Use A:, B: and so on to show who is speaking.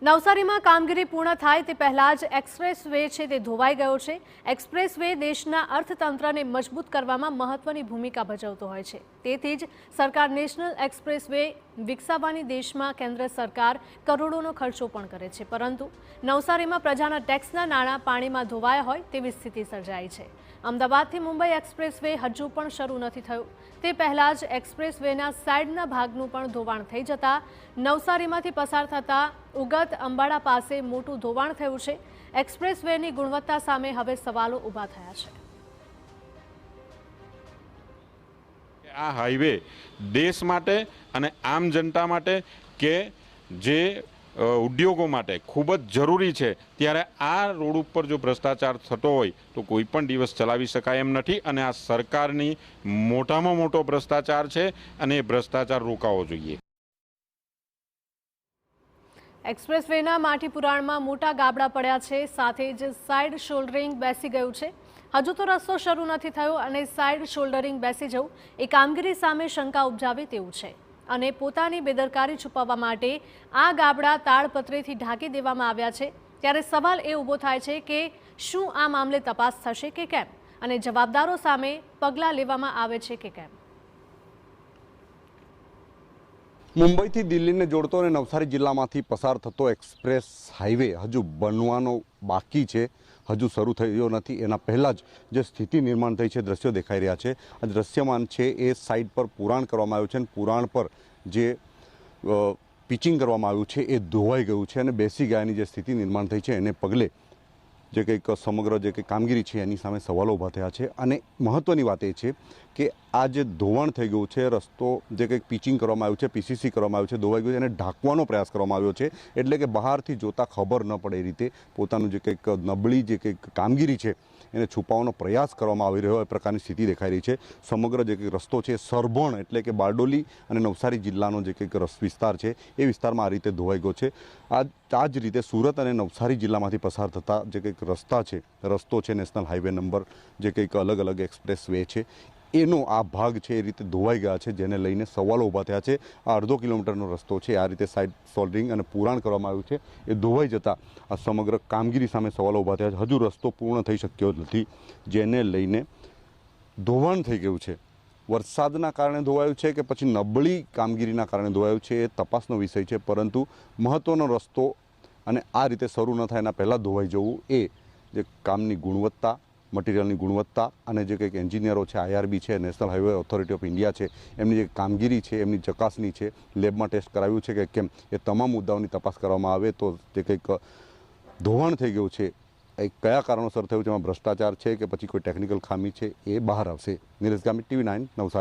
A: નવસારીમાં કામગીરી પૂર્ણ થાય તે પહેલા જ એક્સપ્રેસ વે છે તે ધોવાઈ ગયો છે। એક્સપ્રેસ વે દેશના અર્થતંત્રને મજબૂત કરવામાં મહત્વની ભૂમિકા ભજવતો હોય છે। તેથી જ સરકાર નેશનલ એક્સપ્રેસ વે વિકસાવવાની દેશમાં કેન્દ્ર સરકાર કરોડોનો ખર્ચો પણ કરે છે, પરંતુ નવસારીમાં પ્રજાના ટેક્સના નાણાં પાણીમાં ધોવાયા હોય તેવી સ્થિતિ સર્જાઈ છે। અમદાવાદથી મુંબઈ એક્સપ્રેસ વે હજુ પણ શરૂ નથી થયો। તે પહેલા જ એક્સપ્રેસ વેના સાઇડના ભાગનું પણ ધોવાણ થઈ જતા નવસારીમાંથી પસાર થતા ઉગત અંબાડા પાસે મોટું ધોવાણ થયું છે। એક્સપ્રેસ વેની ગુણવત્તા સામે હવે સવાલો ઊભા થયા છે।
B: આ હાઈવે દેશ માટે અને આમ જનતા માટે કે જે ઉદ્યોગો માટે ખૂબ જ જરૂરી છે, ત્યારે આ રોડ ઉપર જો ભ્રષ્ટાચાર થતો હોય તો કોઈ પણ દિવસ ચલાવી શકાય એમ નથી અને આ સરકારની મોટામાં મોટો ભ્રષ્ટાચાર છે અને એ ભ્રષ્ટાચાર રોકાવો જોઈએ।
A: એક્સપ્રેસ વેના માટી પુરાણમાં મોટા ગાબડા પડ્યા છે, સાથે જ સાઇડ શોલ્ડરિંગ બેસી ગયું છે। હજુ તો રસ્તો શરૂ નથી થયો અને સાઇડ શોલ્ડરિંગ બેસી જવું એ કામગીરી સામે શંકા ઉપજાવે તેવું છે અને પોતાની બેદરકારી છુપાવવા માટે આ ગાબડા તાડપત્રીથી ઢાંકી દેવામાં આવ્યા છે। ત્યારે સવાલ એ ઊભો થાય છે કે શું આ મામલે તપાસ થશે કે કેમ અને જવાબદારો સામે પગલાં લેવામાં આવે છે કે કેમ।
C: મુંબઈથી દિલ્હીને જોડતો અને નવસારી જિલ્લામાંથી પસાર થતો એક્સપ્રેસ હાઈવે હજુ બનવાનો બાકી છે, હજુ શરૂ થયો નથી। એના પહેલાં જ જે સ્થિતિ નિર્માણ થઈ છે, દ્રશ્યો દેખાઈ રહ્યા છે। આ દ્રશ્યમાન છે એ સાઇડ પર પુરાણ કરવામાં આવ્યું છે અને પુરાણ પર જે પિચિંગ કરવામાં આવ્યું છે એ ધોવાઈ ગયું છે અને બેસી ગયાની જે સ્થિતિ નિર્માણ થઈ છે એને પગલે જે કંઈક સમગ્ર જે કંઈક કામગીરી છે એની સામે સવાલો ઊભા થયા છે। અને મહત્ત્વની વાત એ છે કે આ જે ધોવાણ થઈ ગયું છે, રસ્તો જે કંઈક પિચિંગ કરવામાં આવ્યું છે, પીસીસી કરવામાં આવ્યું છે, ધોવાઈ ગયું છે, એને ઢાંકવાનો પ્રયાસ કરવામાં આવ્યો છે, એટલે કે બહારથી જોતા ખબર ન પડે એ રીતે પોતાનું જે કંઈક નબળી જે કંઈક કામગીરી છે એને છુપાવવાનો પ્રયાસ કરવામાં આવી રહ્યો એ પ્રકારની સ્થિતિ દેખાઈ રહી છે। સમગ્ર જે કંઈક રસ્તો છે સરભણ એટલે કે બારડોલી અને નવસારી જિલ્લાનો જે કંઈક વિસ્તાર છે એ વિસ્તારમાં આ રીતે ધોવાઈ ગયો છે। આ જ રીતે સુરત અને નવસારી જિલ્લામાંથી પસાર થતા જે કંઈક રસ્તો છે નેશનલ હાઈવે નંબર જે કંઈક અલગ અલગ એક્સપ્રેસ વે છે એનો આ ભાગ છે એ રીતે ધોવાઈ ગયા છે, જેને લઈને સવાલો ઊભા થયા છે। આ અડધો કિલોમીટરનો રસ્તો છે, આ રીતે સાઇડ સોલ્ડરિંગ અને પુરાણ કરવામાં આવ્યું છે, એ ધોવાઈ જતાં આ સમગ્ર કામગીરી સામે સવાલો ઊભા થયા છે। હજુ રસ્તો પૂર્ણ થઈ શક્યો નથી, જેને લઈને ધોવાણ થઈ ગયું છે। વરસાદના કારણે ધોવાયું છે કે પછી નબળી કામગીરીના કારણે ધોવાયું છે એ તપાસનો વિષય છે, પરંતુ મહત્ત્વનો રસ્તો અને આ રીતે શરૂ ન થાય એના પહેલાં ધોવાઈ જવું એ જે કામની ગુણવત્તા, મટીરિયલની ગુણવત્તા અને જે કંઈક એન્જિનિયરો છે, IRB છે, national highway authority of India છે, એમની જે કામગીરી છે, એમની ચકાસણી છે, લેબમાં ટેસ્ટ કરાવ્યું છે કે કેમ, એ તમામ મુદ્દાઓની તપાસ કરવામાં આવે તો જે કંઈક ધોવાણ થઈ ગયું છે એ કયા કારણોસર થયું છે, એમાં ભ્રષ્ટાચાર છે કે પછી કોઈ ટેકનિકલ ખામી છે એ બહાર આવશે। નીરજ ગામિત, TV9 નવસારી।